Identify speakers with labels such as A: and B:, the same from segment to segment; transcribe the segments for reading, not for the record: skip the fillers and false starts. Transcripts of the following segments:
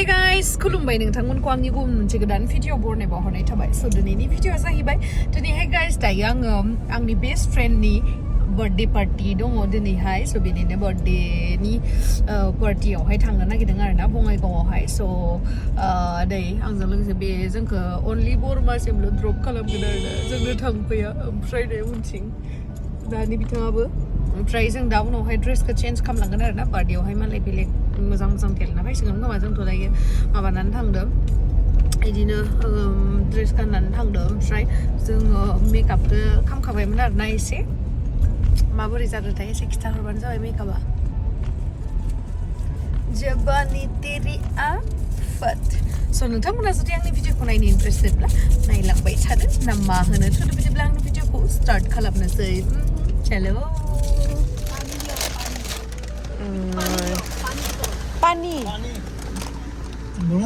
A: Hey guys, Khulumbai nwngthang angni गुबुन मोनसे गोदान भिडिअ बरनायाव हरनाय थाबाय स दिनैनि भिडिअआ जाहैबाय दिनैहाय गाइस दायो आङो आंनि बेस्ट फ्रेन्डनि बर्थडे पार्टी दङ दिनैहाय स बिनिनो बर्थडेनि पार्टियावहाय थांनो नागिरदों आरोना बङाइगावआवहाय स दै आंजों लोगोसे बे जोंखौ अनलि बरमासिमल' ड्रप खालामगोन आरोना जोंनो थांफैया ओमफ्राय नै उनथिं दानि बिथाङाबो ओमफ्राय जों दा उनावहाय ड्रेसखौ चेन्ज खालामलांगोन आरोना बार्थडेयावहाय मालाय बेलेग मोजां मोजां देलायना फैसिगोन खोमा जोंथ' दायो माबानानै थांदों बिदिनो ड्रेस गाननानै थांदों ओमफ्राय जोङो मेकआपखौ खालामखाबायमोन आरोना एसे माबोरै जादोंथाय एसे खिथाहरबानो जाबाय मेकआपआ जबानी तेरी आफत स नोंथांमोना जुदि आंनि भिडिअखौ नायनो इन्टारेस्टेडब्ला नायलांबाय थादो ना मा होनो थोदो बिदिब्ला आंनि भिडिअखौ स्टार्ट खालामनोसै चलो पानी
B: No.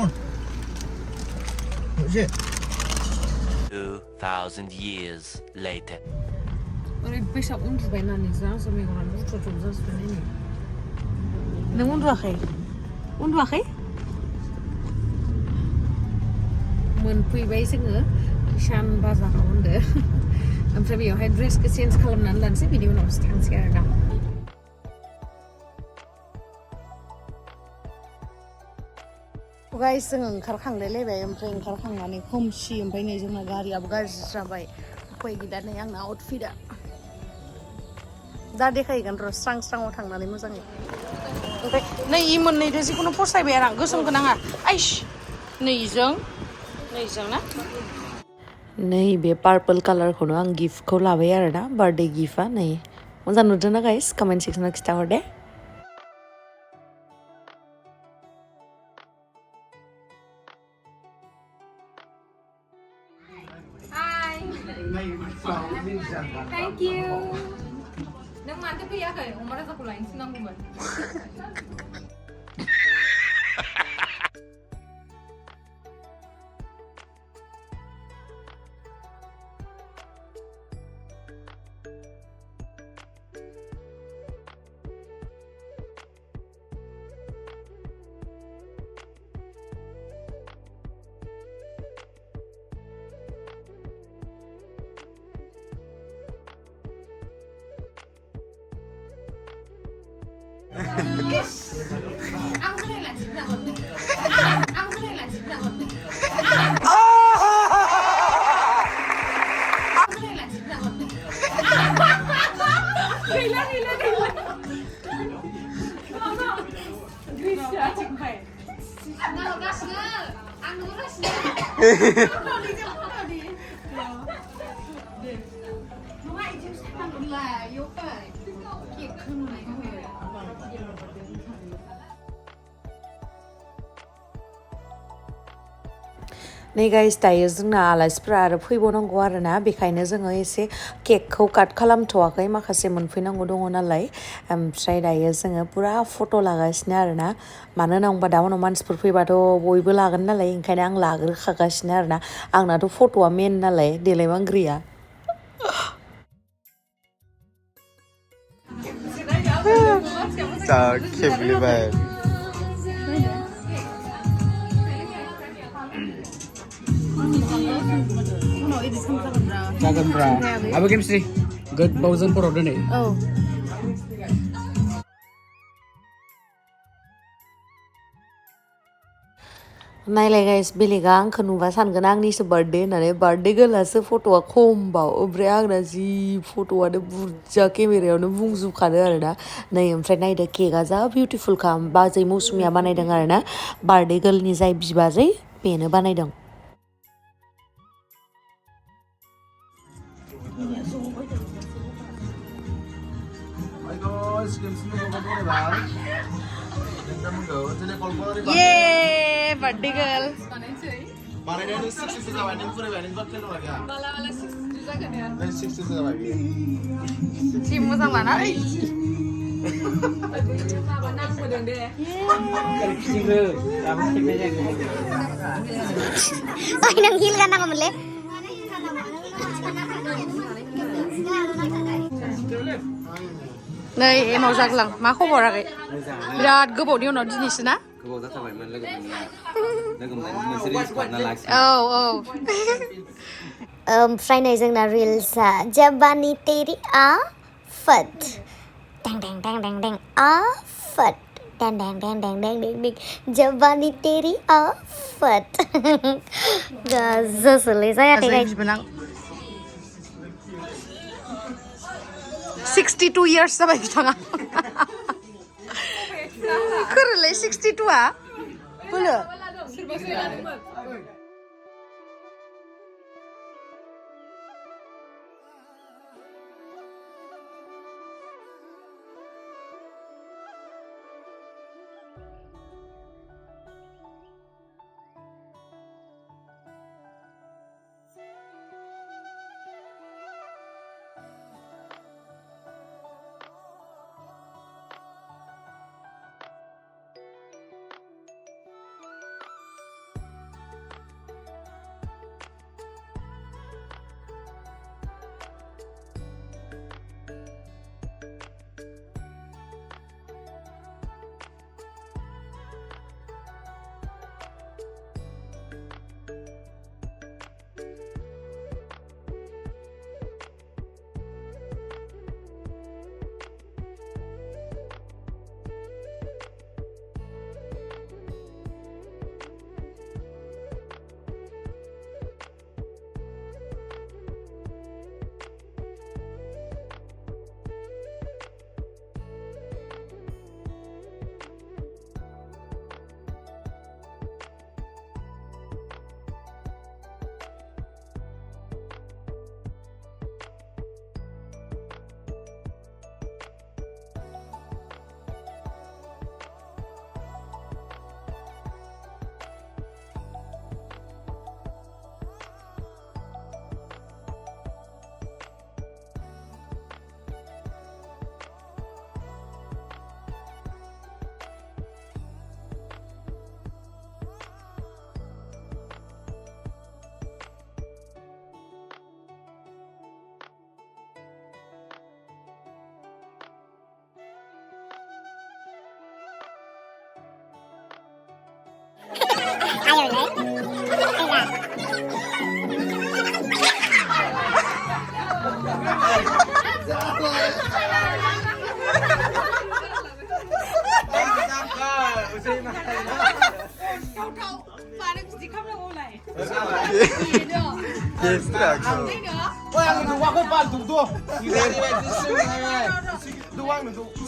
C: 2,000 years later.
A: ओरैबायसा उन्दुबाय नानै जाजोब मेगनानो बुथुब जाजोबबाय नायनो नों उन्दुवाखै मोनफैबाय जोङो सान बाजाराव होनदो ओमफ्राय बेयावहाय ड्रेसखौ चेन्ज खालामनानै लानोसै बिनि उनावसो थांसै आरोना गाइस जों ओंखारखांलायलायबाय ओमफ्राय ओंखारखांनानै खोमसि ओमफ्राय नै जोंना गारियाबो गाज्रि जाबाय उफाय गैला नै आंना आउटफिटआ दा देखायगोन र' स्रां स्राङाव थांनानै मोजाङै ओमफ्राय नै इ मोननैदो जिखुनु फसायबाय आरो आं गोसोमखौ नाङा आइस नैजों ना नै बे पार्पल कालारखौनो आं गिफ्टखौ लाबाय आरोना बार्थडे गिफ्टआ नै मोजां नुदों ना गाइस कमेन्ट सेक्सनाव खिथाहर दे Thank you. Nang mantep ya kayak Umar aku lain senang banget. नै गाइस दायो जोंना आलासिफोरा आरो फैबावनांगौ आरोना बेखायनो जोङो एसे केकखौ काट खालामथ'वाखै माखासे मोनफैनांगौ दङ नालाय ओमफ्राय दायो जोङो पुरा फट' लागासिनो आरोना मानो होनना बुंबा दा उनाव मानसिफोर फैबाथ' बयबो लागोन नालाय ओंखायनो आं लाग्रोखागासिनो आरोना आंनाथ' फट'आ मेन नालाय देलायमांग्रिया
B: 자, खेबलिबाय
D: जागोनब्रा आबो केमस्ट्रि गोबावजों फराव दोनै
A: औ नायलाय गाइस बेलेगा आंखौ नुबा सानगोन आंनिसो बार्थडे होननानै बार्थडे गोलासो फट'आ खमबाव ओमफ्राय आंना जि फट'आनो बुरजा केमेरायावनो बुंजोबखादो आरोना नै ओमफ्राय नायदो केकआ जा बिउटिफुलखा बाजै मौसुमिया बानायदों आरोना बार्थडे गोलनि जाय बिबाजै बेनो बानायदों Yeay, birthday girl.
B: बानायनायानो 60 जाबाय नों फरायबाय नों बाथ्रा नङा गैया
A: माला 60 जागोन या
B: 60 जाबाय
A: जि मोजां लाना माबा नांबोदों दे
D: फिजिंनो दाबो खेबनाय जायाखै
E: ओइ नों हिल गाननांगौमोनलै
A: नै एमाव जागलां मा खबर आगै बिराद गोबावनि उनाव दिनैसो ना
E: गोबाव जाथारबायमोन लोगो मोनसे रिल्स खालामना लाखियो
F: ओमफ्राय नै जोंना रिल्सआ जबानी तेरी आफत डें डें डें डें डें आफत डें डें डें डें डें डें डें जबानी तेरी आफत गोसोलै जायाखै गाइस
A: 62 years जाबाय बिथाङा खोरोलै 62 आ बोलो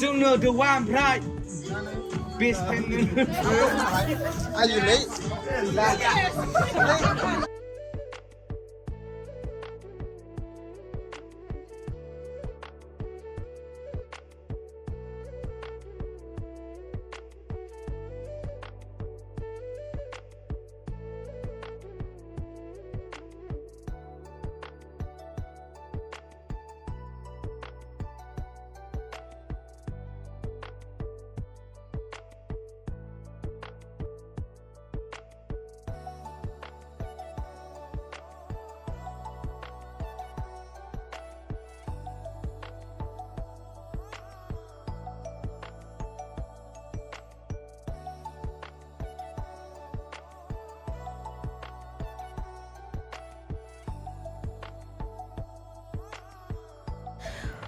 B: Junior the one pride best friend are you late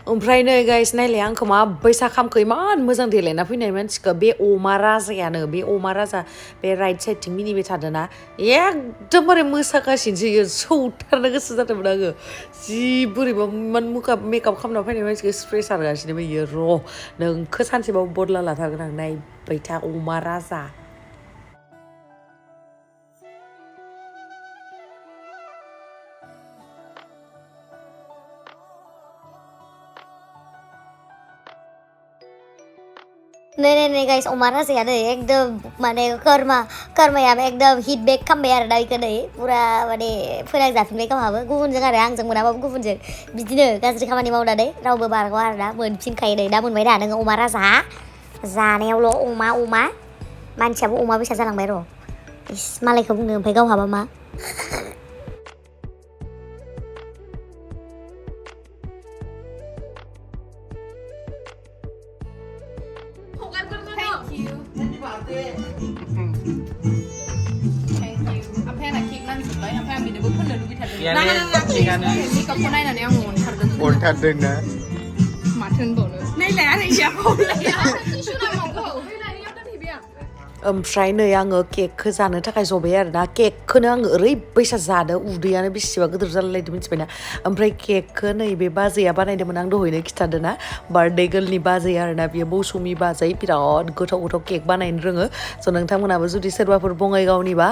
A: ओमफ्राय नै गाइस नायलाय आंखौ माबायसा खामखो इमान मोजां देलायना फैनाय मानसिखौ बे अमा राजायानो बे अमा राजा बे राइट साइडथिं मिनिबाय थादोंना एकदमबारे मोसागासिनोसो इयो सौथारनो गोसो जादोंमोन आङो जि बोरैबा इमान मेकआप खालामना फैनाय मानसिखौ स्प्रे सारगासिनो इयो र' नोंखौ सानसेबाबो बदला लाथारगोन आं नायबाय था अमा राजा
F: नहीं गाइस अमा राजायानो एकदम माने कर्मायाबो एकदम हिट बेक खालामबाय आरो दा इखो नै पुरा माने फोनांजाफिनबाय गावहाबो गुबुनजों आरो आंजों मोनाबाबो गुबुनजों बिदिनो गाज्रि खामानि मावनानै रावबो बारग'आ आरो दा मोनफिनखायो नै दा मोनबाय दा नोङो अमा राजा जानायावल' अमा मानसियाबो अमा बैसा जालांबाय र' इस मालायखौ बुंनो ओमफ्राय गावहाबा मा
A: Thank you. मेकआपखौ नायनानै आं अनथारदों
B: अनथारदोंना
A: माथो होनबावनो नायलाय आरो इया ओमफ्राय नै आङो केकखौ जानो थाखाय जबाय आरोना केकखौनो आङो ओरैबायसा जादो उदैयानो बेसेबा गिदिर जालायलायदों मिथिबायना ओमफ्राय केकखौ नैबे बाजैया बानायदोंमोन आं दहायनो खिथादोंना बार्थडे गर्लनि बाजै आरोना बेयो मौसुमि बाजै बिराद गोथाव गोथाव केक बानायनो रोङो स' नोंथांमोनाबो जुदि सोरबाफोर बङाइगावनिबा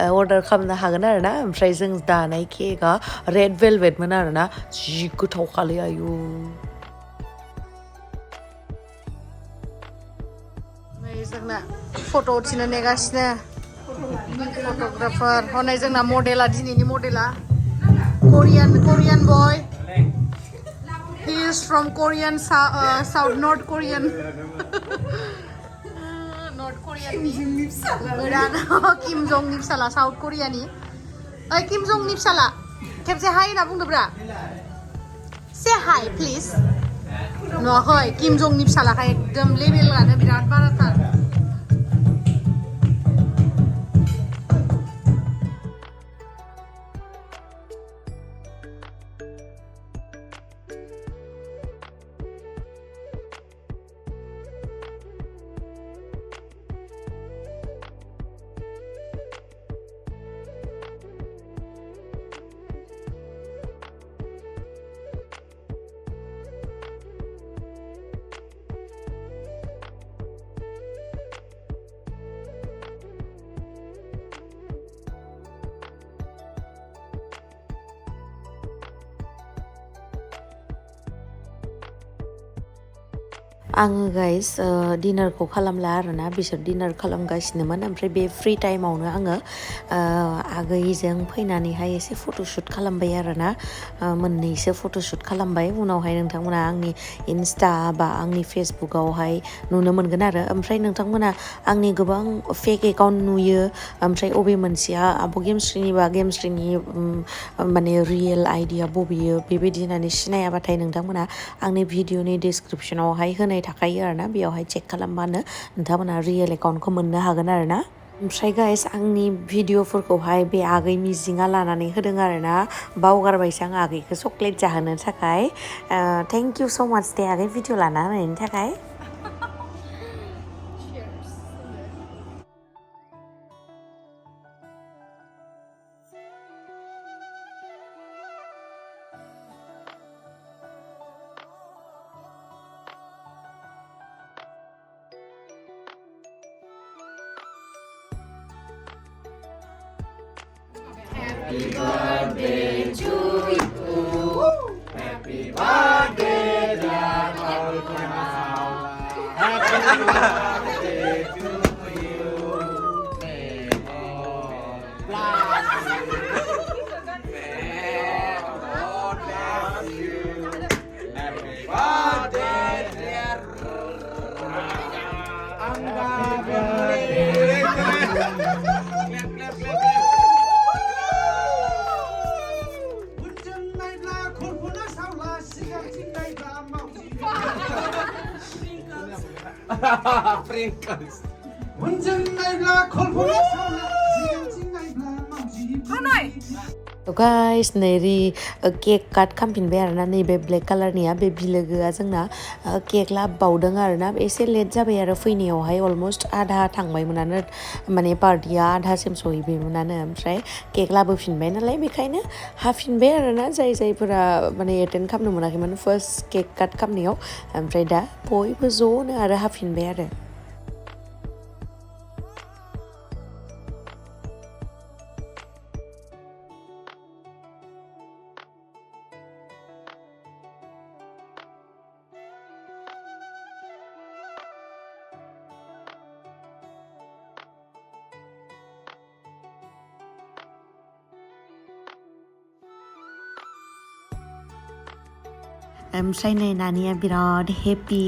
A: अर्डार खालामनो हागोन आरोना ओमफ्राय जों दानाय केकआ रेड वेलवेटमोन आरोना जि गोथाव खालै आयु जोंना फट' उथिनो नेगासिनो फट'ग्राफार हनै जोंना मडेला दिनैनि मडेला कोरियान बय he is from Korean South North Korean North Korean गोदान किम जंनि फिसाला साउथ कोरियानि ओइ किम जंनि फिसाला खेबसे हाय होनना बुंदोब्रा से हाय प्लिज नुवाखै किम जंनि फिसालाखाय एकदम लेभेलानो बिराद बाराथार आङो गाइस डिनारखौ खालामला आरोना बिसोर डिनार खालामगासिनोमोन ओमफ्राय बे फ्रि टाइमावनो आङो आगैजों फैनानैहाय एसे फट'शुट खालामबाय आरोना मोननैसो फट'शुट खालामबाय उनावहाय नोंथांमोना आंनि इन्स्टा बा आंनि फेसबुकआवहाय नुनो मोनगोन आरो ओमफ्राय नोंथांमोना आंनि गोबां फेक एकाउन्ट नुयो ओमफ्राय अबे मोनसेया आब' गेमस्रिनि बा गेमस्रिनि माने रियेल आइडिया बबेयो बेबायदि होननानै सिनायाबाथाय नोंथांमोना आंनि भिडिअनि डिसक्रिपसनावहाय होनाय थाखायो आरोना बेयावहाय चेक खालामबानो नोंथांमोना रियेल एकाउन्टखौ मोननो हागोन आरोना ओमफ्राय गाइस आंनि भिडिअफोरखौहाय बे आगै मिजिङा लानानै होदों आरोना बावगारबायसो आं आगैखौ चक्लेट जाहोनो थाखाय थेंक इउ स' माच दे आगै भिडिअ लाना होनायनि थाखाय
B: Happy birthday to you. Happy birthday, dear Khulumbai. Happy birthday to you. May God bless you. May God bless you. Happy birthday, dear Sprinkles.
A: Guys नै केक काट खालामफिनबाय आरोना नैबे ब्लेक कालारनिया बे बिलोगोआ जोंना केक लाबोबावदों आरोना एसे लेट जाबाय आरो फैनायावहाय अलमस्ट आधा थांबायमोनानो माने पार्टिया आधासिम सहैबायमोनानो ओमफ्राय केक लाबोफिनबाय नालाय बेखायनो हाफिनबाय आरोना जायफोरा माने एटेन्ड खालामनो मोनाखैमोन फार्स्ट केक काट खालामनायाव ओमफ्राय दा बयबो ज'नो आरो हाफिनबाय आरो ओमफ्राय नै नानिया बिराद हेपि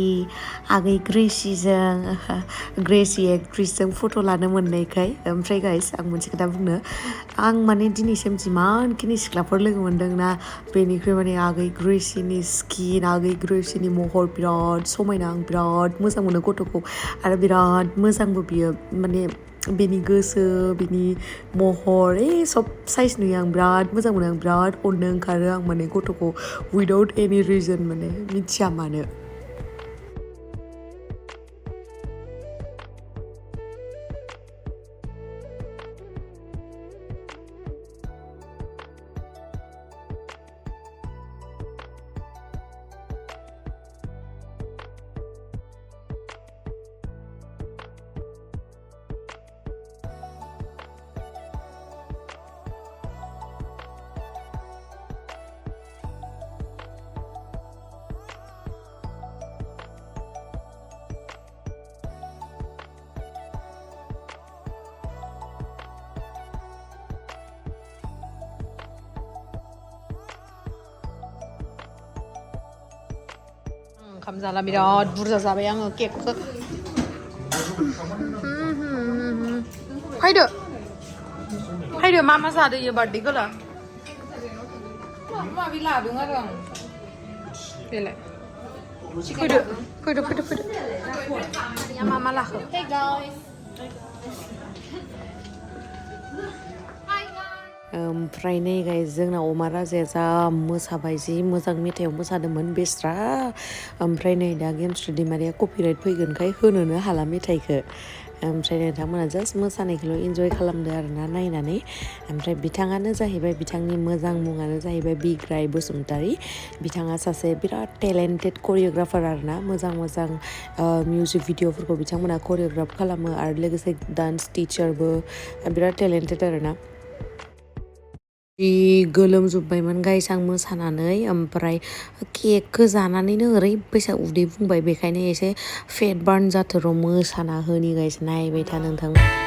A: आगै ग्रेसि एक्ट्रिसजों फट' लानो मोननायखाय ओमफ्राय गाइस आं मोनसे खोथा बुंनो आं माने दिनैसिम जिमानखिनि सिख्लाफोर लोगो मोनदों ना बेनिख्रुइ माने आगै ग्रेसिनि स्किन आगै ग्रेसिनि महर बिराद समायना आं बिराद मोजां मोनो गथ'खौ आरो बिराद मोजांबो बियो माने बेनि गोसो बेनि महर सब साइज नुयो आं बिराद मोजां मोनो आं बिराद अननो ओंखारो आं माने गथ'खौ उइदाउट एनि रिजन माने मिथिया मानो ओंखाम जाला बिराद बुरजा जाबाय आङो केकखौ फैदो फैदो मा जादो इयो बार्थडेखौलाय माबि लादों आरो आं बेलाय फैदो मा लाखो ओमफ्राय नै गाइस जोंना अमा राजाया जा मोसाबाय जि मोजां मेथाइआव मोसादोंमोन बेस्रा ओमफ्राय नै दा गेमस्रि दैमारिया कपिराइट फैगोनखाय होनोनो हाला मेथाइखौ ओमफ्राय नोंथांमोना जास्ट मोसानायखौल' इन्जय खालामदो आरोना नायनानै ओमफ्राय बिथाङानो जाहैबाय बिथांनि मोजां मुङानो जाहैबाय बिग्राय बसुमतारी बिथाङा सासे बिराद टेलेन्टेड करियोग्राफार आरोना मोजां मिउजिक भिडिअफोरखौ बिथांमोना करियोग्राफ खालामो आरो लोगोसे डान्स टिचारबो बिराद टेलेन्टेड आरोना जि गोलोमजोब्बायमोन गाइस आं मोसानानै ओमफ्राय केकखौ जानानैनो ओरैबायसा उदै बुंबाय बेखायनो एसे फेट बार्न जाथोर' मोसाना होनि गाइस नायबाय था नोंथां